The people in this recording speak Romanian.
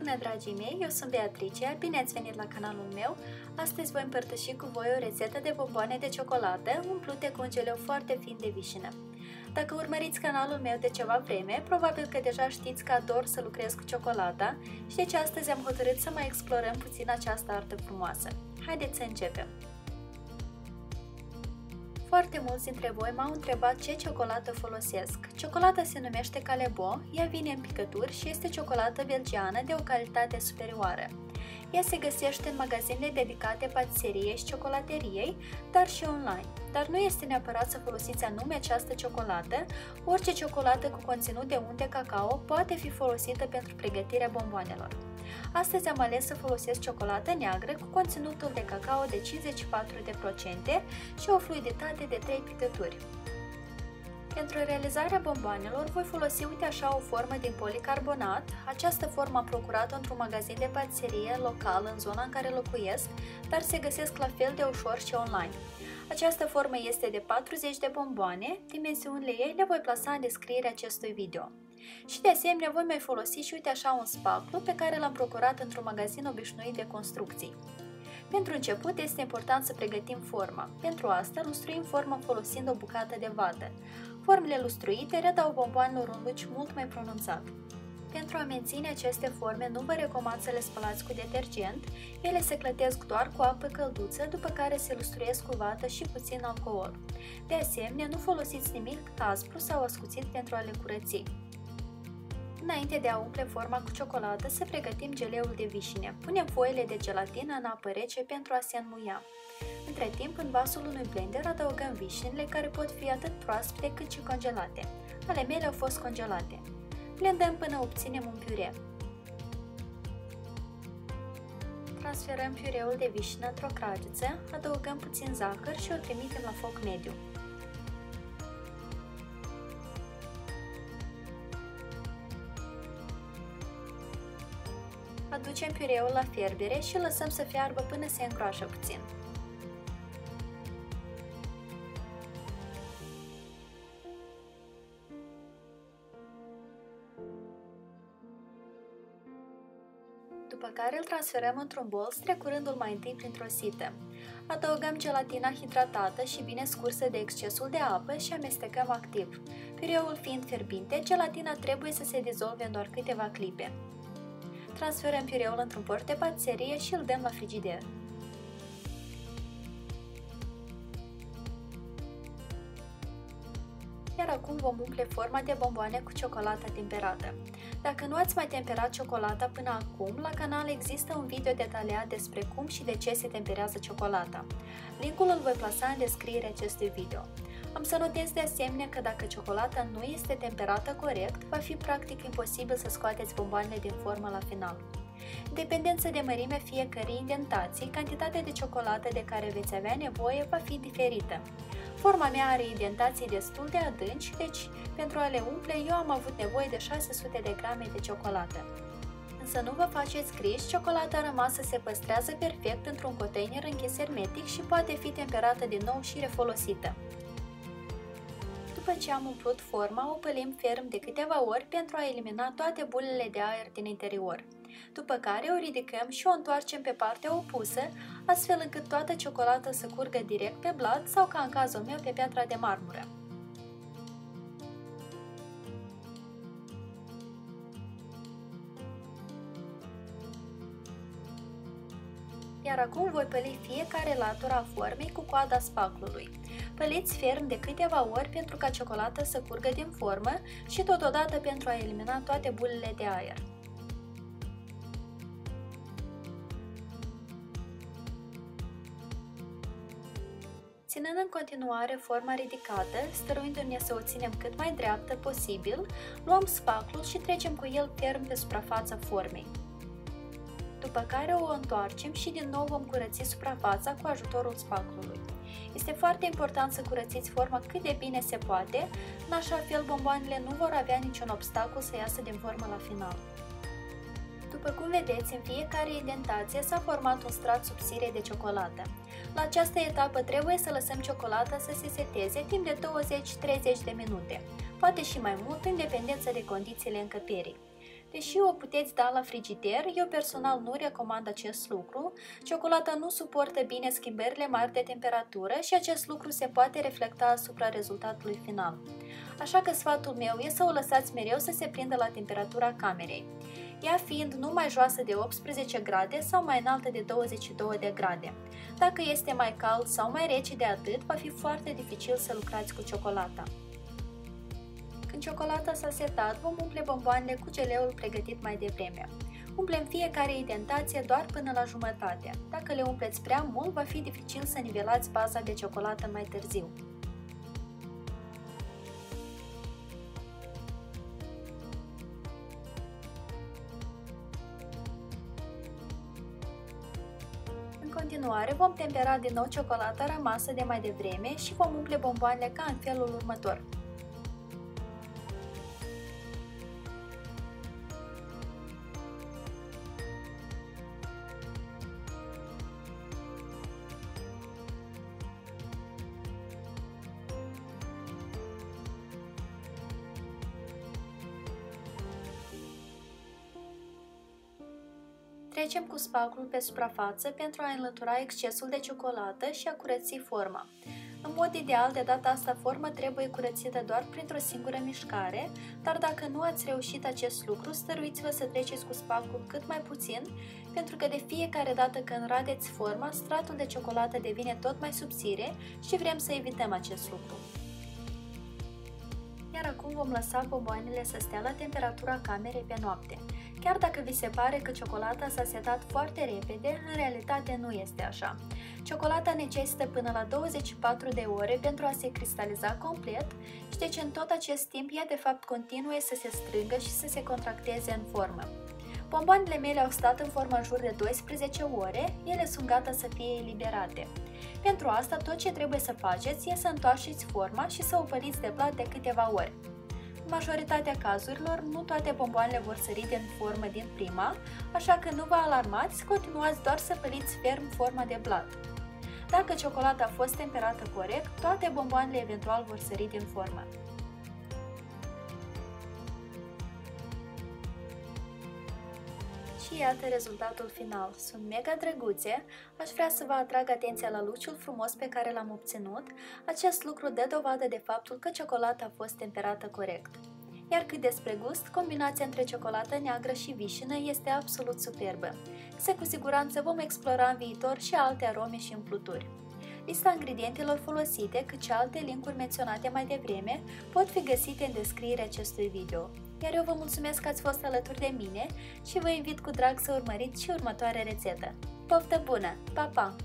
Bună, dragii mei, eu sunt Beatrice, bine ați venit la canalul meu. Astăzi voi împărtăși cu voi o rețetă de bomboane de ciocolată umplute cu un geleu foarte fin de vișină. Dacă urmăriți canalul meu de ceva vreme, probabil că deja știți că ador să lucrez cu ciocolata și deci astăzi am hotărât să mai explorăm puțin această artă frumoasă. Haideți să începem! Foarte mulți dintre voi m-au întrebat ce ciocolată folosesc. Ciocolata se numește Callebaut, ea vine în picături și este ciocolată belgiană de o calitate superioară. Ea se găsește în magazinele dedicate patiseriei și ciocolăteriei, dar și online. Dar nu este neapărat să folosiți anume această ciocolată, orice ciocolată cu conținut de unt de cacao poate fi folosită pentru pregătirea bomboanelor. Astăzi am ales să folosesc ciocolată neagră cu conținutul de cacao de 54% și o fluiditate de 3 picături. Pentru realizarea bomboanelor voi folosi, uite așa, o formă din policarbonat. Această formă am procurat-o într-un magazin de patiserie local în zona în care locuiesc, dar se găsesc la fel de ușor și online. Această formă este de 40 de bomboane, dimensiunile ei le voi plasa în descrierea acestui video. Și de asemenea voi mai folosi și uite așa un spaclu pe care l-am procurat într-un magazin obișnuit de construcții. Pentru început este important să pregătim forma. Pentru asta lustruim forma folosind o bucată de vată. Formele lustruite redau bomboanelor un luci mult mai pronunțat. Pentru a menține aceste forme nu vă recomand să le spălați cu detergent, ele se clătesc doar cu apă călduță, după care se lustruiesc cu vată și puțin alcool. De asemenea, nu folosiți nimic aspru sau ascuțit pentru a le curăți. Înainte de a umple forma cu ciocolată, să pregătim geleul de vișine. Punem foile de gelatină în apă rece pentru a se înmuia. Între timp, în vasul unui blender adăugăm vișinile, care pot fi atât proaspete cât și congelate. Ale mele au fost congelate. Blendăm până obținem un piure. Transferăm piureul de vișină într-o cragiță, adăugăm puțin zahăr și o trimitem la foc mediu. Aducem piureul la fierbere și lăsăm să fiarbă până se îngroașă puțin. După care îl transferăm într-un bol, strecurându-l mai întâi printr-o sită. Adăugăm gelatina hidratată și bine scursă de excesul de apă și amestecăm activ. Piureul fiind fierbinte, gelatina trebuie să se dizolve în doar câteva clipe. Transferăm piureul într-un port de patiserie și îl dăm la frigider. Iar acum vom umple forma de bomboane cu ciocolată temperată. Dacă nu ați mai temperat ciocolata până acum, la canal există un video detaliat despre cum și de ce se temperează ciocolata. Linkul îl voi plasa în descrierea acestui video. Am să notez de asemenea că dacă ciocolata nu este temperată corect, va fi practic imposibil să scoateți bomboanele din formă la final. În dependență de mărimea fiecărei indentații, cantitatea de ciocolată de care veți avea nevoie va fi diferită. Forma mea are indentații destul de adânci, deci pentru a le umple eu am avut nevoie de 600 de grame de ciocolată. Însă nu vă faceți griji, ciocolata rămasă se păstrează perfect într-un container închis hermetic și poate fi temperată din nou și refolosită. După ce am umplut forma, o pălim ferm de câteva ori pentru a elimina toate bulele de aer din interior. După care o ridicăm și o întoarcem pe partea opusă, astfel încât toată ciocolata să curgă direct pe blat sau, ca în cazul meu, pe piatra de marmură. Iar acum voi păli fiecare latură a formei cu coada spaclului. Păliți ferm de câteva ori pentru ca ciocolata să curgă din formă și totodată pentru a elimina toate bulele de aer. Ținând în continuare forma ridicată, stăruindu-ne să o ținem cât mai dreaptă posibil, luăm spaclul și trecem cu el ferm pe suprafața formei. După care o întoarcem și din nou vom curăți suprafața cu ajutorul spaclului. Este foarte important să curățiți forma cât de bine se poate, în așa fel bomboanele nu vor avea niciun obstacol să iasă din formă la final. După cum vedeți, în fiecare indentație s-a format un strat subțire de ciocolată. La această etapă trebuie să lăsăm ciocolata să se seteze timp de 20-30 de minute, poate și mai mult în dependență de condițiile încăperii. Deși o puteți da la frigider, eu personal nu recomand acest lucru. Ciocolata nu suportă bine schimbările mari de temperatură și acest lucru se poate reflecta asupra rezultatului final. Așa că sfatul meu e să o lăsați mereu să se prindă la temperatura camerei, ea fiind nu mai joasă de 18 grade sau mai înaltă de 22 de grade. Dacă este mai cald sau mai rece de atât, va fi foarte dificil să lucrați cu ciocolata. Când ciocolata s-a setat, vom umple bomboanele cu geleul pregătit mai devreme. Umplem fiecare indentație doar până la jumătate. Dacă le umpleți prea mult, va fi dificil să nivelați baza de ciocolată mai târziu. În continuare, vom tempera din nou ciocolata rămasă de mai devreme și vom umple bomboanele ca în felul următor. Trecem cu spatulul pe suprafață pentru a înlătura excesul de ciocolată și a curăți forma. În mod ideal, de data asta, forma trebuie curățită doar printr-o singură mișcare, dar dacă nu ați reușit acest lucru, stăruiți-vă să treceți cu spatulul cât mai puțin, pentru că de fiecare dată când radeți forma, stratul de ciocolată devine tot mai subțire și vrem să evităm acest lucru. Iar acum vom lăsa bomboanele să stea la temperatura camerei pe noapte. Chiar dacă vi se pare că ciocolata s-a setat foarte repede, în realitate nu este așa. Ciocolata necesită până la 24 de ore pentru a se cristaliza complet și deci în tot acest timp ea de fapt continuă să se strângă și să se contracteze în formă. Bomboanele mele au stat în formă în jur de 12 ore, ele sunt gata să fie eliberate. Pentru asta tot ce trebuie să faceți e să întoarceți forma și să o păliți de blat de câteva ori. În majoritatea cazurilor, nu toate bomboanele vor sări din formă din prima, așa că nu vă alarmați, continuați doar să păliți ferm forma de blat. Dacă ciocolata a fost temperată corect, toate bomboanele eventual vor sări din formă. Și iată rezultatul final. Sunt mega drăguțe, aș vrea să vă atrag atenția la luciul frumos pe care l-am obținut. Acest lucru dă dovadă de faptul că ciocolata a fost temperată corect. Iar cât despre gust, combinația între ciocolată neagră și vișină este absolut superbă. Să cu siguranță vom explora în viitor și alte arome și împluturi. Lista ingredientelor folosite, cât și alte linkuri menționate mai devreme, pot fi găsite în descrierea acestui video. Iar eu vă mulțumesc că ați fost alături de mine și vă invit cu drag să urmăriți și următoarea rețetă. Poftă bună! Pa, pa!